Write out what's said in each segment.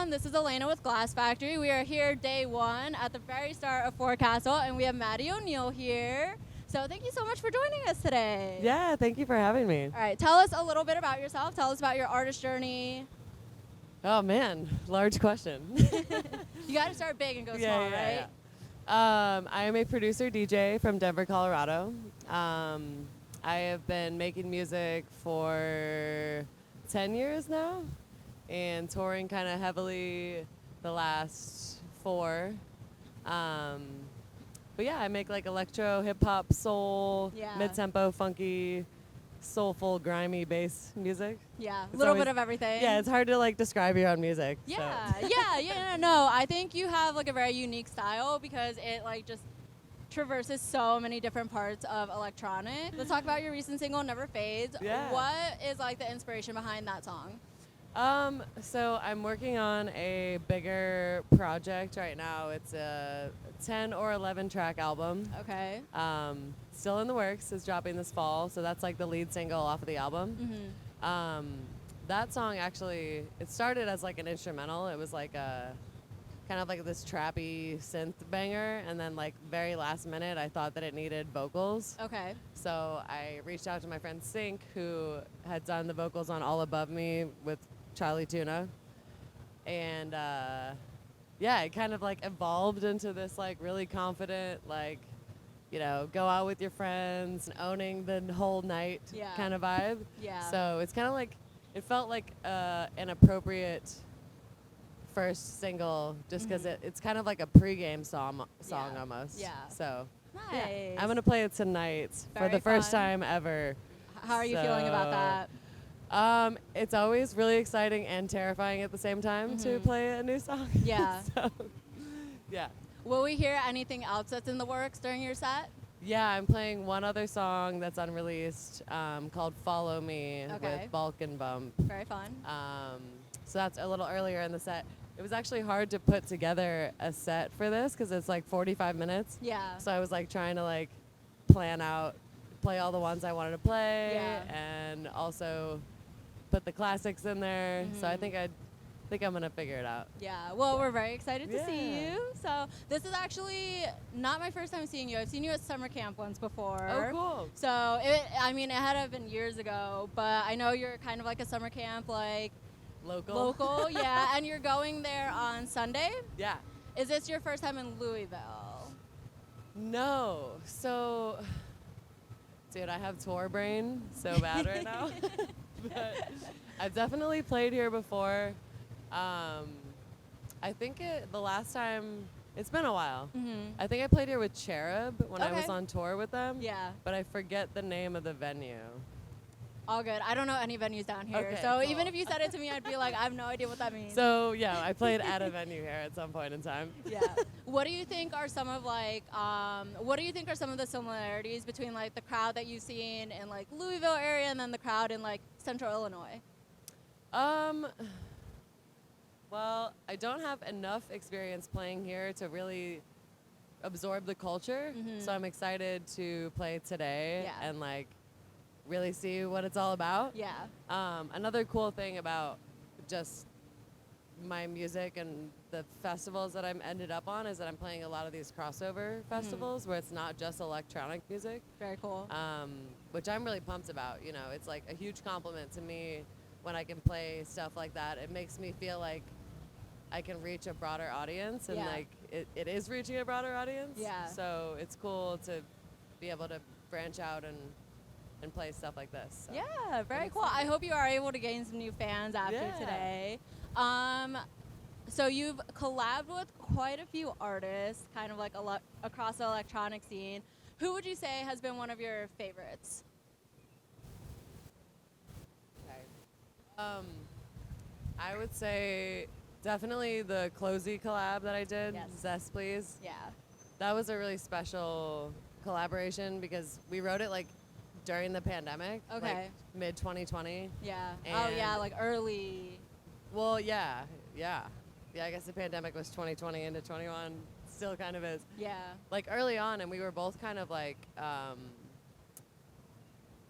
everyone. This is Elena with Glass Factory. We are here day one at the very start of Forecastle, and we have Maddy O'Neal here. So thank you so much for joining us today. Yeah, thank you for having me. All right, tell us a little bit about yourself. Tell us about your artist journey. Oh, man, large question. You got to start big and go small, right? I am a producer DJ from Denver, Colorado. I have been making music for 10 years now and touring kind of heavily the last 4. But yeah, I make like electro, hip hop, soul, mid-tempo, funky, soulful, grimy bass music. Yeah, a little bit of everything. Yeah, it's hard to like describe your own music. Yeah, so. No, I think you have like a very unique style because it like just traverses so many different parts of electronic. Let's talk about your recent single, Never Fades. Yeah. What is like the inspiration behind that song? So I'm working on a bigger project right now. It's a 10 or 11 track album. Okay. Still in the works. It's dropping this fall. So that's like the lead single off of the album. Mm-hmm. That song actually, it started as like an instrumental. It was like a kind of like this trappy synth banger. And then like very last minute, I thought that it needed vocals. Okay. So I reached out to my friend Sink, who had done the vocals on All Above Me with Charlie Tuna. And yeah, it kind of like evolved into this like really confident, like, you know, go out with your friends and owning the whole night kind of vibe. Yeah. So it's kind of like, it felt like an appropriate first single just because it's kind of like a pregame song almost. Yeah. So nice. yeah, I'm going to play it tonight for the first time ever. How are you feeling about that? It's always really exciting and terrifying at the same time to play a new song. Yeah. So, yeah. Will we hear anything else that's in the works during your set? Yeah, I'm playing one other song that's unreleased called Follow Me with Bulk and Bump. Very fun. So that's a little earlier in the set. It was actually hard to put together a set for this because it's like 45 minutes. Yeah. So I was like trying to like plan out, play all the ones I wanted to play and also put the classics in there. So I think I'm gonna figure it out. Yeah, well, we're very excited to see you. So this is actually not my first time seeing you. I've seen you at summer camp once before. Oh, cool. So it had to have been years ago, but I know you're kind of like a summer camp, like local, yeah. And you're going there on Sunday. Yeah. Is this your first time in Louisville? No. So, dude, I have tour brain so bad right now. But I've definitely played here before. I think the last time, it's been a while. I think I played here with Cherub when I was on tour with them. Yeah. But I forget the name of the venue. All good. I don't know any venues down here. Okay, so cool. even if you said it to me, I'd be like, I have no idea what that means. So, yeah, I played at a venue here at some point in time. Yeah. What do you think are some of the similarities between like the crowd that you've seen in like Louisville area and then the crowd in like Central Illinois? Well, I don't have enough experience playing here to really absorb the culture. So I'm excited to play today and like really see what it's all about. Yeah. Another cool thing about just my music and the festivals that I'm ended up on is that I'm playing a lot of these crossover festivals where it's not just electronic music. Very cool. Which I'm really pumped about. You know, it's like a huge compliment to me when I can play stuff like that. It makes me feel like I can reach a broader audience and like it is reaching a broader audience. Yeah. So it's cool to be able to branch out and play stuff like this. So. Yeah, very cool. I hope you are able to gain some new fans after today. So you've collabed with quite a few artists, kind of like across the electronic scene. Who would you say has been one of your favorites? Okay. I would say definitely the Closey collab that I did, Zest Please. Yeah. That was a really special collaboration because we wrote it like during the pandemic, like mid 2020. Yeah. And like early. Well, yeah. I guess the pandemic was 2020 into 21. Still kind of is. Yeah. Like early on, and we were both kind of like,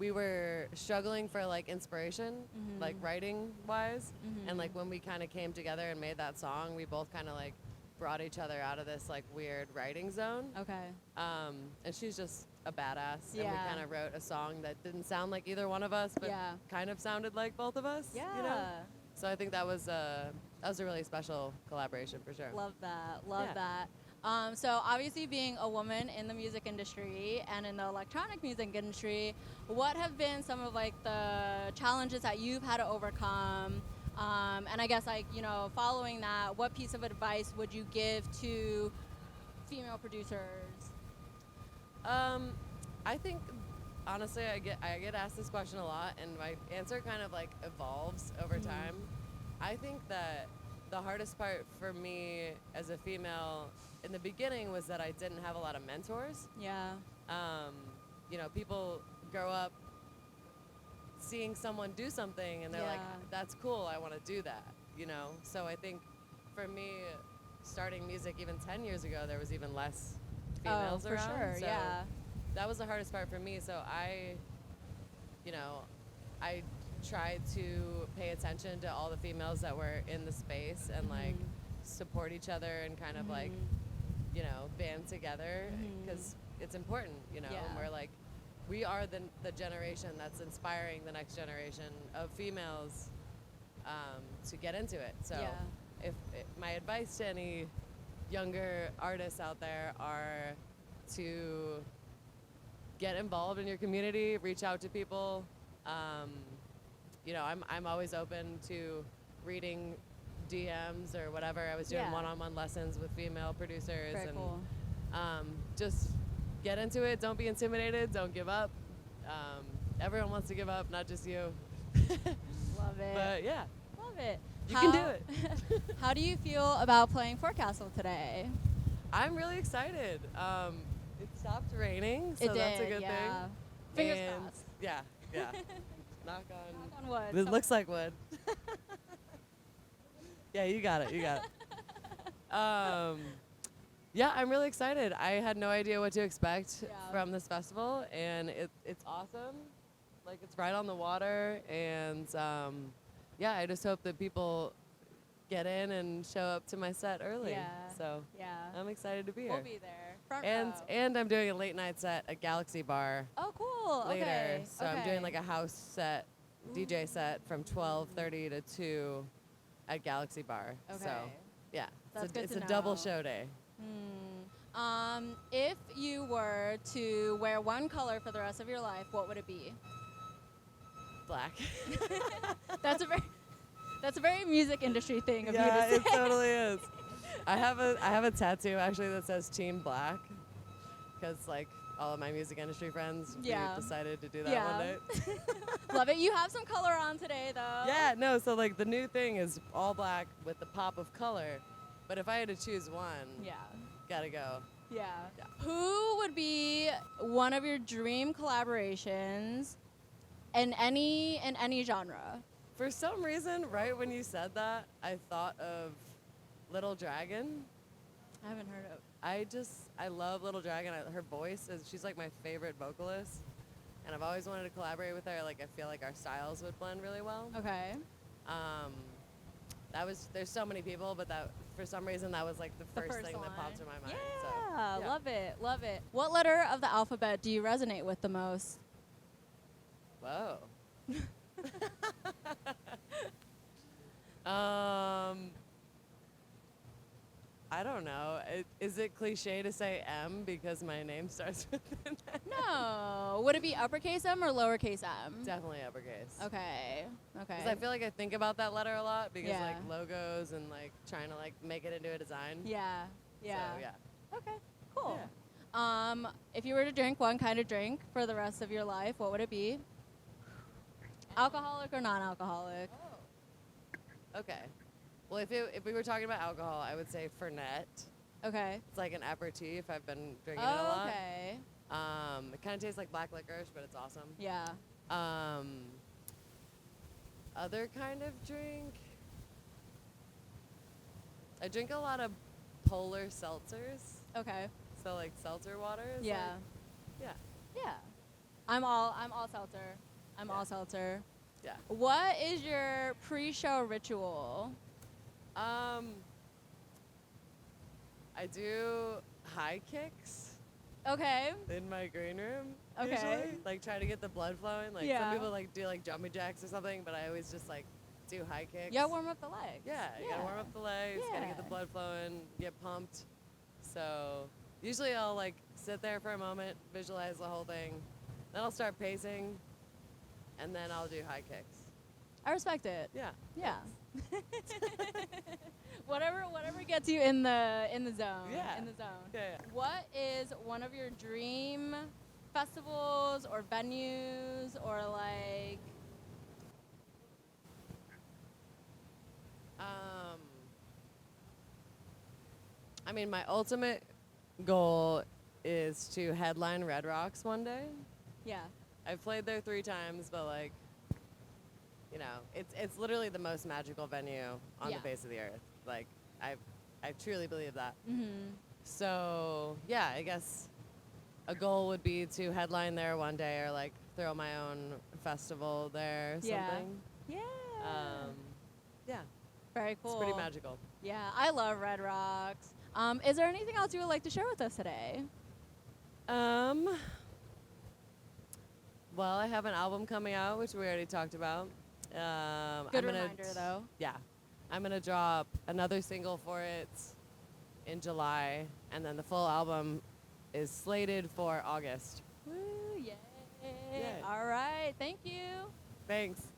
we were struggling for like inspiration, like writing wise. And like when we kind of came together and made that song, we both kind of like brought each other out of this like weird writing zone. Okay. And she's just a badass. Yeah. And we kind of wrote a song that didn't sound like either one of us, but kind of sounded like both of us. Yeah. You know? So I think that was a really special collaboration for sure. Love that. Love that. So obviously being a woman in the music industry and in the electronic music industry, what have been some of like the challenges that you've had to overcome? And I guess like, you know, following that, what piece of advice would you give to female producers? I think honestly I get asked this question a lot, and my answer kind of like evolves over time. I think that the hardest part for me as a female in the beginning was that I didn't have a lot of mentors. Yeah. You know, people grow up seeing someone do something and they're like, that's cool, I want to do that, you know? So I think for me, starting music even 10 years ago, there was even less females around. For sure, so yeah. that was the hardest part for me. So I tried to pay attention to all the females that were in the space and like support each other and kind of like, you know, band together because it's important, you know, and we're like, we are the generation that's inspiring the next generation of females to get into it. So my advice to any younger artists out there are to get involved in your community, reach out to people. You know, I'm always open to reading DMs or whatever. I was doing one-on-one lessons with female producers. Very cool. Just get into it. Don't be intimidated. Don't give up. Everyone wants to give up, not just you. Love it. But yeah. Love it. You can do it. How do you feel about playing Forecastle today? I'm really excited. It stopped raining, so that's a good thing. Fingers And crossed. Yeah. Knock on wood. This looks like wood. Yeah, you got it. Yeah, I'm really excited. I had no idea what to expect from this festival, and it's awesome. Like, it's right on the water, and yeah, I just hope that people get in and show up to my set early. Yeah. So I'm excited to be here. We'll be there. Front And row. and I'm doing a late night set at Galaxy Bar Oh, cool. later. Okay. So I'm doing like a house set, DJ set from 12:30 to 2 at Galaxy Bar. Okay. So yeah, That's good it's to a double know. show day. If you were to wear one color for the rest of your life, what would it be? Black. That's a very music industry thing of you Yeah, to say. it totally is. I have a tattoo actually that says Team Black, because like all of my music industry friends we decided to do that one day. Love it. You have some color on today, though. Yeah, no. So like the new thing is all black with the pop of color, but if I had to choose one, gotta go. Yeah. Who would be one of your dream collaborations in any genre? For some reason, right when you said that, I thought of Little Dragon. I haven't heard of. I love Little Dragon. Her voice she's like my favorite vocalist, and I've always wanted to collaborate with her. Like, I feel like our styles would blend really well. Okay. There's so many people, but that for some reason that was like the first thing that popped in my mind. Yeah, So, love it, love it. What letter of the alphabet do you resonate with the most? Whoa. I don't know. Is it cliche to say M because my name starts with an M? No. Would it be uppercase M or lowercase m? Definitely uppercase. Okay. Because I feel like I think about that letter a lot because Yeah. like logos and like trying to like make it into a design. Yeah. Yeah. So, yeah. Okay. Cool. Yeah. If you were to drink one kind of drink for the rest of your life, what would it be? Alcoholic or non-alcoholic? Oh. Okay. Well, if we were talking about alcohol, I would say Fernet. Okay. It's like an aperitif. I've been drinking it a lot. Okay. It kind of tastes like black licorice, but it's awesome. Yeah. Other kind of drink. I drink a lot of polar seltzers. Okay. So like seltzer waters. Yeah. Like, yeah. Yeah. I'm all seltzer. I'm Yeah. all seltzer. Yeah. What is your pre-show ritual? I do high kicks Okay. in my green room. Okay. Usually. Like try to get the blood flowing. Like Yeah. some people like do like jumping jacks or something, but I always just like do high kicks. Yeah, warm up the legs. Yeah, you gotta warm up the legs, gotta get the Yeah. blood flowing, get pumped. So usually I'll like sit there for a moment, visualize the whole thing, then I'll start pacing, and then I'll do high kicks. I respect it. Yeah. Yeah. whatever gets you in the zone. Yeah. In the zone. Yeah. What is one of your dream festivals or venues or like I mean, my ultimate goal is to headline Red Rocks one day. yeah. I've played there 3 times, but like, you know, it's literally the most magical venue on Yeah. the face of the earth. Like, I truly believe that. Mhm. So yeah, I guess a goal would be to headline there one day, or like throw my own festival there, or Yeah. something. Yeah. Yeah, Very cool. it's pretty magical. Yeah, I love Red Rocks. Is there anything else you would like to share with us today? Well, I have an album coming out, which we already talked about. Good I'm gonna reminder, though. Yeah, I'm gonna drop another single for it in July, and then the full album is slated for August. Woo, yay. Yay. All right, thank you. Thanks.